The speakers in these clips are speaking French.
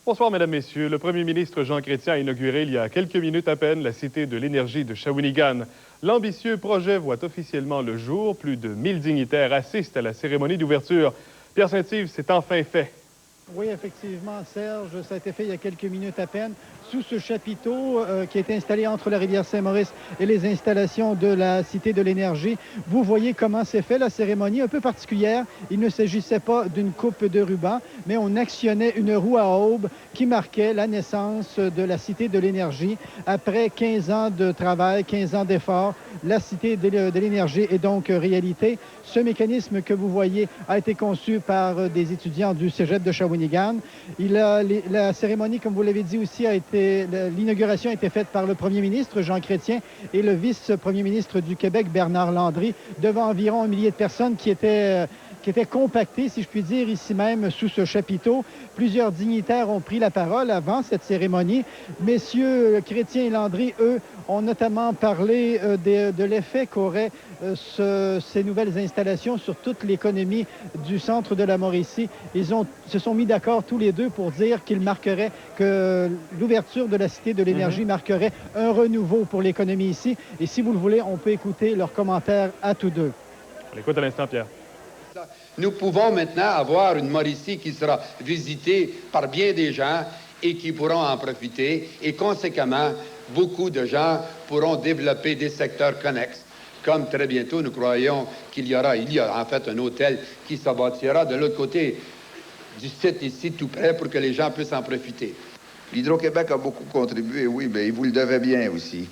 Bonsoir, Mesdames, Messieurs. Le premier ministre Jean Chrétien a inauguré il y a quelques minutes à peine la Cité de l'énergie de Shawinigan. L'ambitieux projet voit officiellement le jour. Plus de 1000 dignitaires assistent à la cérémonie d'ouverture. Pierre Saint-Yves, c'est enfin fait. Oui, effectivement, Serge, ça a été fait il y a quelques minutes à peine. Sous ce chapiteau qui est installé entre la rivière Saint-Maurice et les installations de la Cité de l'énergie, vous voyez comment s'est fait la cérémonie, un peu particulière. Il ne s'agissait pas d'une coupe de ruban, mais on actionnait une roue à aube qui marquait la naissance de la Cité de l'énergie. Après 15 ans de travail, 15 ans d'efforts, la Cité de l'énergie est donc réalité. Ce mécanisme que vous voyez a été conçu par des étudiants du Cégep de Shawinigan. La cérémonie, comme vous l'avez dit aussi, l'inauguration a été faite par le premier ministre, Jean Chrétien, et le vice-premier ministre du Québec, Bernard Landry, devant environ 1 millier de personnes qui étaient compactées, si je puis dire, ici même, sous ce chapiteau. Plusieurs dignitaires ont pris la parole avant cette cérémonie. Messieurs Chrétien et Landry, eux, ont notamment parlé de l'effet qu'auraient ces nouvelles installations sur toute l'économie du centre de la Mauricie. Ils se sont mis d'accord tous les deux pour dire que l'ouverture de la Cité de l'énergie marquerait un renouveau pour l'économie ici. Et si vous le voulez, on peut écouter leurs commentaires à tous deux. On écoute à l'instant, Pierre. Nous pouvons maintenant avoir une Mauricie qui sera visitée par bien des gens et qui pourront en profiter. Et conséquemment, beaucoup de gens pourront développer des secteurs connexes. Comme très bientôt, nous croyons il y a en fait un hôtel qui se bâtira de l'autre côté du site ici, tout près, pour que les gens puissent en profiter. L'Hydro-Québec a beaucoup contribué, oui, mais il vous le devait bien aussi.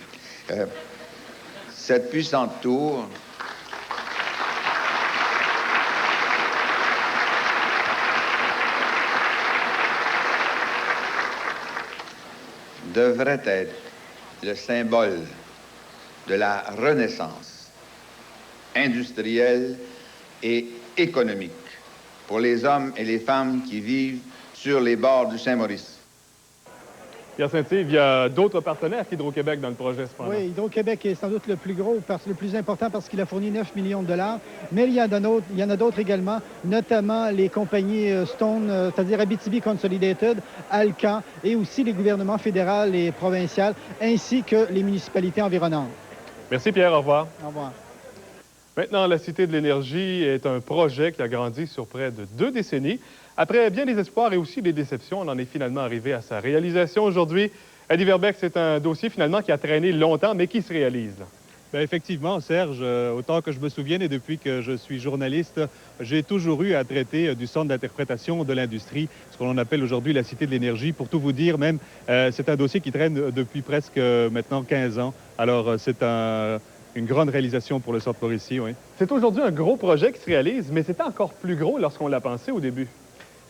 Cette puissante tour devrait être le symbole de la renaissance industrielle et économique pour les hommes et les femmes qui vivent sur les bords du Saint-Maurice. Pierre Saint-Yves, il y a d'autres partenaires qu'Hydro-Québec dans le projet, cependant. Oui, Hydro-Québec est sans doute le plus gros, le plus important parce qu'il a fourni 9 millions de dollars. Mais il y en a d'autres également, notamment les compagnies Stone, c'est-à-dire Abitibi Consolidated, Alcan, et aussi les gouvernements fédéral et provincial, ainsi que les municipalités environnantes. Merci, Pierre. Au revoir. Au revoir. Maintenant, la Cité de l'énergie est un projet qui a grandi sur près de 2 décennies. Après bien des espoirs et aussi des déceptions, on en est finalement arrivé à sa réalisation aujourd'hui. Eddie Verbeck, c'est un dossier finalement qui a traîné longtemps, mais qui se réalise. Bien, effectivement, Serge, autant que je me souvienne et depuis que je suis journaliste, j'ai toujours eu à traiter du centre d'interprétation de l'industrie, ce qu'on appelle aujourd'hui la Cité de l'énergie. Pour tout vous dire, même, c'est un dossier qui traîne depuis presque maintenant 15 ans. Alors, c'est une grande réalisation pour le centre Mauricie, oui. C'est aujourd'hui un gros projet qui se réalise, mais c'était encore plus gros lorsqu'on l'a pensé au début.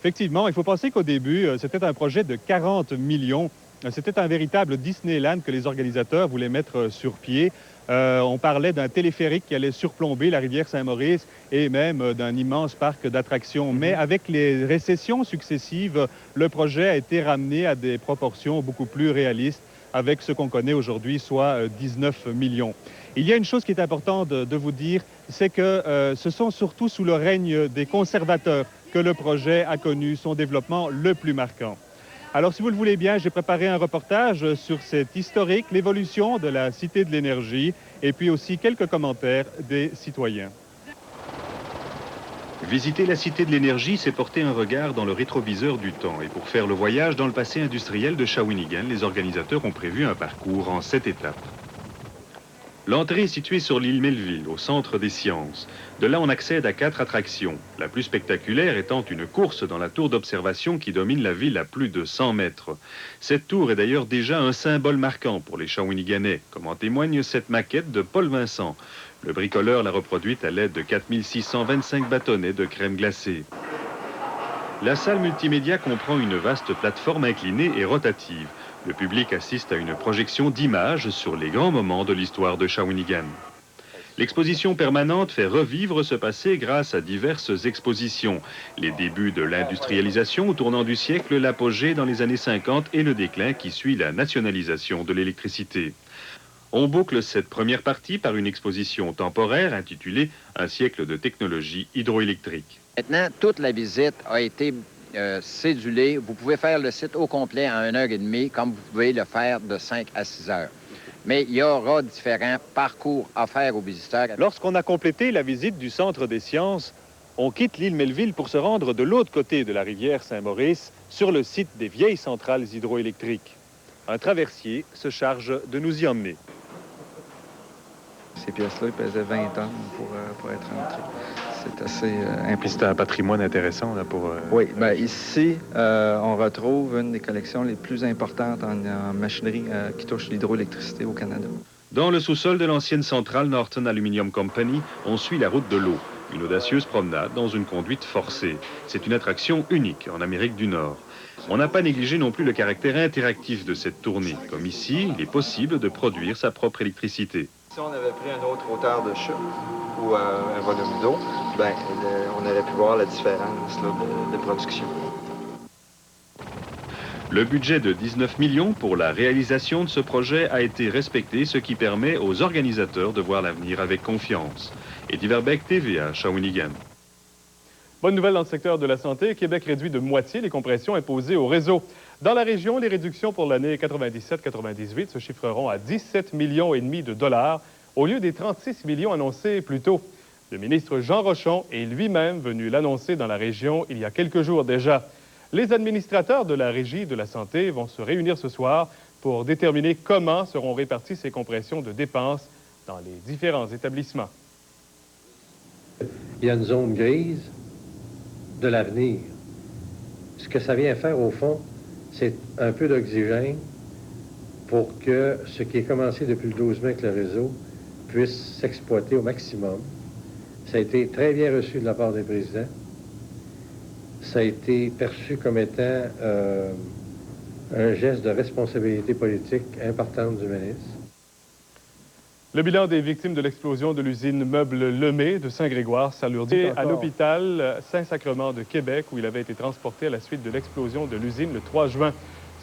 Effectivement, il faut penser qu'au début, c'était un projet de 40 millions. C'était un véritable Disneyland que les organisateurs voulaient mettre sur pied. On parlait d'un téléphérique qui allait surplomber la rivière Saint-Maurice et même d'un immense parc d'attractions. Mais avec les récessions successives, le projet a été ramené à des proportions beaucoup plus réalistes avec ce qu'on connaît aujourd'hui, soit 19 millions. Il y a une chose qui est importante de vous dire, c'est que ce sont surtout sous le règne des conservateurs que le projet a connu son développement le plus marquant. Alors, si vous le voulez bien, j'ai préparé un reportage sur cet historique, l'évolution de la Cité de l'énergie, et puis aussi quelques commentaires des citoyens. Visiter la Cité de l'énergie, c'est porter un regard dans le rétroviseur du temps. Et pour faire le voyage dans le passé industriel de Shawinigan, les organisateurs ont prévu un parcours en 7 étapes. L'entrée est située sur l'île Melville, au centre des sciences. De là, on accède à 4 attractions, la plus spectaculaire étant une course dans la tour d'observation qui domine la ville à plus de 100 mètres. Cette tour est d'ailleurs déjà un symbole marquant pour les Shawiniganais, comme en témoigne cette maquette de Paul Vincent. Le bricoleur l'a reproduite à l'aide de 4625 bâtonnets de crème glacée. La salle multimédia comprend une vaste plateforme inclinée et rotative. Le public assiste à une projection d'images sur les grands moments de l'histoire de Shawinigan. L'exposition permanente fait revivre ce passé grâce à diverses expositions. Les débuts de l'industrialisation au tournant du siècle, l'apogée dans les années 50 et le déclin qui suit la nationalisation de l'électricité. On boucle cette première partie par une exposition temporaire intitulée « Un siècle de technologie hydroélectrique ». Maintenant, toute la visite a été cédulé. Vous pouvez faire le site au complet en 1h30, comme vous pouvez le faire de 5 à 6 heures. Mais il y aura différents parcours à faire aux visiteurs. Lorsqu'on a complété la visite du Centre des sciences, on quitte l'île Melville pour se rendre de l'autre côté de la rivière Saint-Maurice, sur le site des vieilles centrales hydroélectriques. Un traversier se charge de nous y emmener. Ces pièces-là, ils pesaient 20 tonnes pour être rentrées. C'est assez impressionnant. C'est un patrimoine intéressant là, pour... Oui, bien ici, on retrouve une des collections les plus importantes en machinerie qui touche l'hydroélectricité au Canada. Dans le sous-sol de l'ancienne centrale Norton Aluminium Company, on suit la route de l'eau. Une audacieuse promenade dans une conduite forcée. C'est une attraction unique en Amérique du Nord. On n'a pas négligé non plus le caractère interactif de cette tournée. Comme ici, il est possible de produire sa propre électricité. Si on avait pris un autre hauteur de chute ou un volume d'eau, ben, on aurait pu voir la différence là, de production. Le budget de 19 millions pour la réalisation de ce projet a été respecté, ce qui permet aux organisateurs de voir l'avenir avec confiance. Eddie Verbeek, TVA, Shawinigan. Bonne nouvelle dans le secteur de la santé. Québec réduit de moitié les compressions imposées au réseau. Dans la région, les réductions pour l'année 97-98 se chiffreront à 17,5 millions de dollars au lieu des 36 millions annoncés plus tôt. Le ministre Jean Rochon est lui-même venu l'annoncer dans la région il y a quelques jours déjà. Les administrateurs de la Régie de la santé vont se réunir ce soir pour déterminer comment seront réparties ces compressions de dépenses dans les différents établissements. Il y a une zone grise de l'avenir. Ce que ça vient faire, au fond, c'est un peu d'oxygène pour que ce qui est commencé depuis le 12 mai avec le réseau puisse s'exploiter au maximum. Ça a été très bien reçu de la part des présidents. Ça a été perçu comme étant un geste de responsabilité politique importante du ministre. Le bilan des victimes de l'explosion de l'usine Meubles Lemay de Saint-Grégoire s'alourdit à l'hôpital Saint-Sacrement de Québec, où il avait été transporté à la suite de l'explosion de l'usine le 3 juin.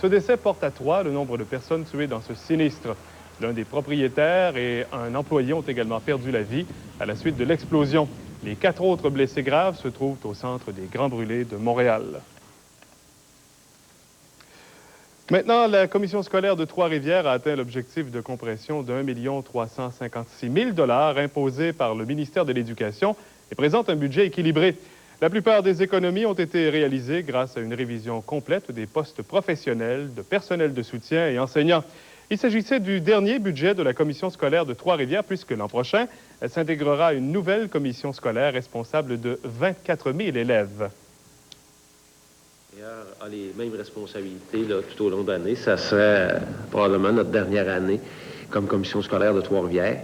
Ce décès porte à 3 le nombre de personnes tuées dans ce sinistre. L'un des propriétaires et un employé ont également perdu la vie à la suite de l'explosion. Les 4 autres blessés graves se trouvent au centre des Grands Brûlés de Montréal. Maintenant, la commission scolaire de Trois-Rivières a atteint l'objectif de compression de 1 356 000 $ imposé par le ministère de l'Éducation et présente un budget équilibré. La plupart des économies ont été réalisées grâce à une révision complète des postes professionnels, de personnel de soutien et enseignants. Il s'agissait du dernier budget de la commission scolaire de Trois-Rivières, puisque l'an prochain, elle s'intégrera une nouvelle commission scolaire responsable de 24 000 élèves. A les mêmes responsabilités là, tout au long de l'année. Ça serait probablement notre dernière année comme commission scolaire de Trois-Rivières.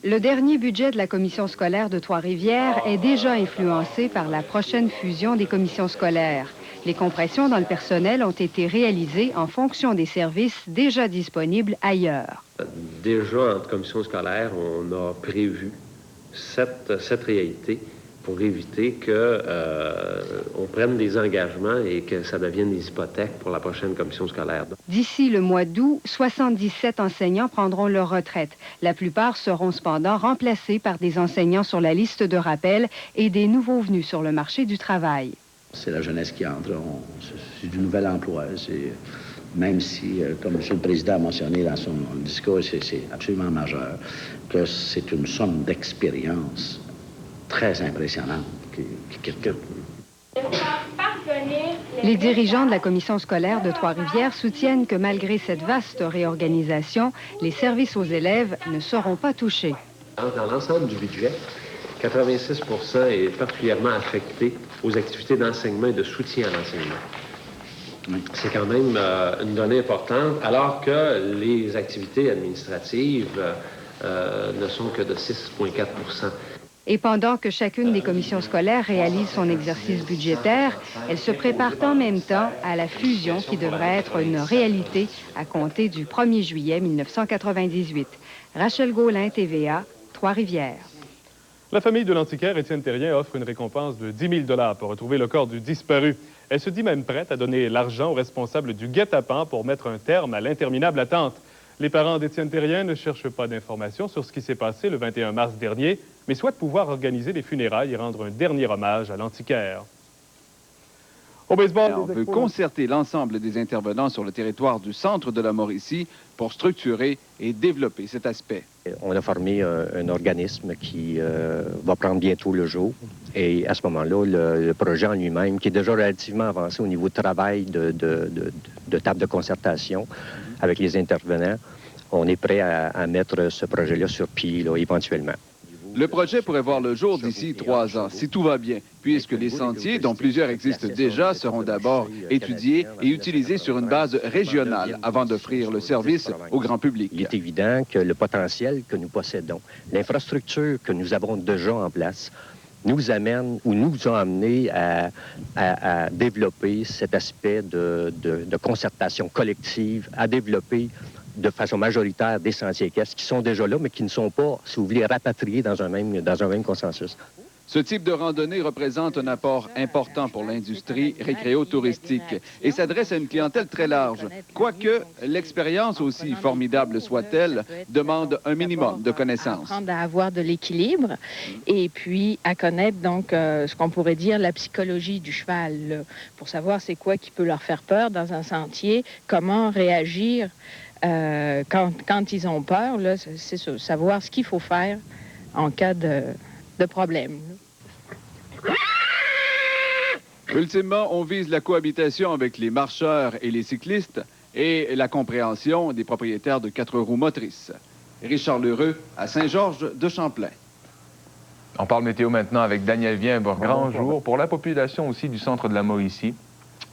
Le dernier budget de la commission scolaire de Trois-Rivières est déjà influencé par la prochaine fusion des commissions scolaires. Les compressions dans le personnel ont été réalisées en fonction des services déjà disponibles ailleurs. Déjà, en commission scolaire, on a prévu cette réalité pour éviter qu'on prenne des engagements et que ça devienne des hypothèques pour la prochaine commission scolaire. D'ici le mois d'août, 77 enseignants prendront leur retraite. La plupart seront cependant remplacés par des enseignants sur la liste de rappel et des nouveaux venus sur le marché du travail. C'est la jeunesse qui entre. C'est du nouvel emploi. Même si, comme M. le Président a mentionné dans son discours, c'est absolument majeur, que c'est une somme d'expérience très impressionnante qui recule. Les dirigeants de la commission scolaire de Trois-Rivières soutiennent que malgré cette vaste réorganisation, les services aux élèves ne seront pas touchés. Dans l'ensemble du budget, 86 % est particulièrement affecté aux activités d'enseignement et de soutien à l'enseignement. C'est quand même une donnée importante, alors que les activités administratives ne sont que de 6,4 %. Et pendant que chacune des commissions scolaires réalise son exercice budgétaire, elle se prépare en même temps à la fusion qui devrait être une réalité à compter du 1er juillet 1998. Rachel Gaulin, TVA, Trois-Rivières. La famille de l'antiquaire Étienne Thérien offre une récompense de 10 000 $ pour retrouver le corps du disparu. Elle se dit même prête à donner l'argent aux responsables du guet-apens pour mettre un terme à l'interminable attente. Les parents d'Étienne Thérien ne cherchent pas d'informations sur ce qui s'est passé le 21 mars dernier, mais souhaitent pouvoir organiser les funérailles et rendre un dernier hommage à l'antiquaire. Au baseball, On veut concerter l'ensemble des intervenants sur le territoire du centre de la Mauricie pour structurer et développer cet aspect. On a formé un organisme qui va prendre bientôt le jour. Et à ce moment-là, le projet en lui-même, qui est déjà relativement avancé au niveau de travail de table de concertation avec les intervenants, on est prêt à mettre ce projet-là sur pied là, éventuellement. Le projet pourrait voir le jour d'ici 3 ans, si tout va bien, puisque les sentiers, dont plusieurs existent déjà, seront d'abord étudiés et utilisés sur une base régionale avant d'offrir le service au grand public. Il est évident que le potentiel que nous possédons, l'infrastructure que nous avons déjà en place, nous amène ou nous a amené à développer cet aspect de concertation collective, à développer de façon majoritaire des sentiers équestres qui sont déjà là, mais qui ne sont pas, si vous voulez, rapatriés dans un même consensus. Ce type de randonnée représente un apport important pour l'industrie récréo-touristique et s'adresse à une clientèle très large. Quoique l'expérience, aussi formidable soit-elle, demande un minimum de connaissances. Apprendre à avoir de l'équilibre et puis à connaître donc ce qu'on pourrait dire la psychologie du cheval, là, pour savoir c'est quoi qui peut leur faire peur dans un sentier, comment réagir quand ils ont peur, là, c'est savoir ce qu'il faut faire en cas de problème. Ultimement, on vise la cohabitation avec les marcheurs et les cyclistes et la compréhension des propriétaires de 4 roues motrices. Richard Lheureux, à Saint-Georges de Champlain. On parle météo maintenant avec Daniel Vien. Grand jour pour la population aussi du centre de la Mauricie.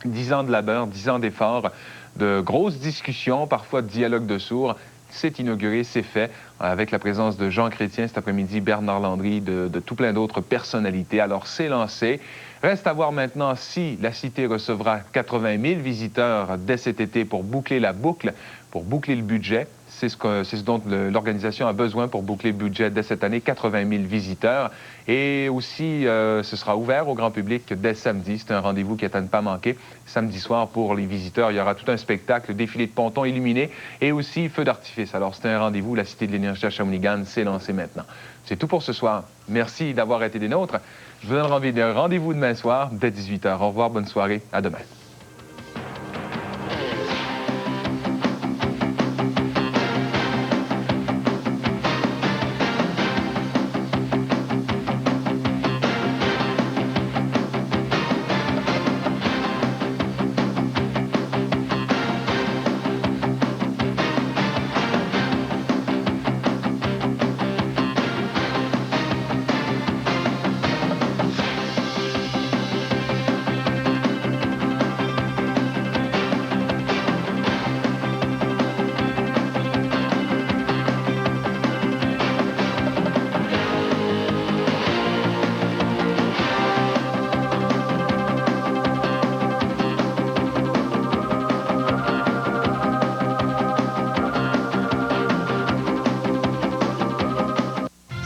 10 ans de labeur, 10 ans d'efforts, de grosses discussions, parfois de dialogue de sourds. C'est inauguré, c'est fait, avec la présence de Jean Chrétien cet après-midi, Bernard Landry, de tout plein d'autres personnalités. Alors, c'est lancé. Reste à voir maintenant si la cité recevra 80 000 visiteurs dès cet été pour boucler la boucle, pour boucler le budget. C'est ce dont l'organisation a besoin pour boucler le budget dès cette année, 80 000 visiteurs. Et aussi, ce sera ouvert au grand public dès samedi. C'est un rendez-vous qui est à ne pas manquer. Samedi soir, pour les visiteurs, il y aura tout un spectacle, défilé de pontons illuminés et aussi feu d'artifice. Alors, c'est un rendez-vous. La Cité de l'Énergie à Shawinigan s'est lancée maintenant. C'est tout pour ce soir. Merci d'avoir été des nôtres. Je vous donne rendez-vous demain soir dès 18h. Au revoir, bonne soirée. À demain.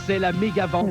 C'est la méga vente.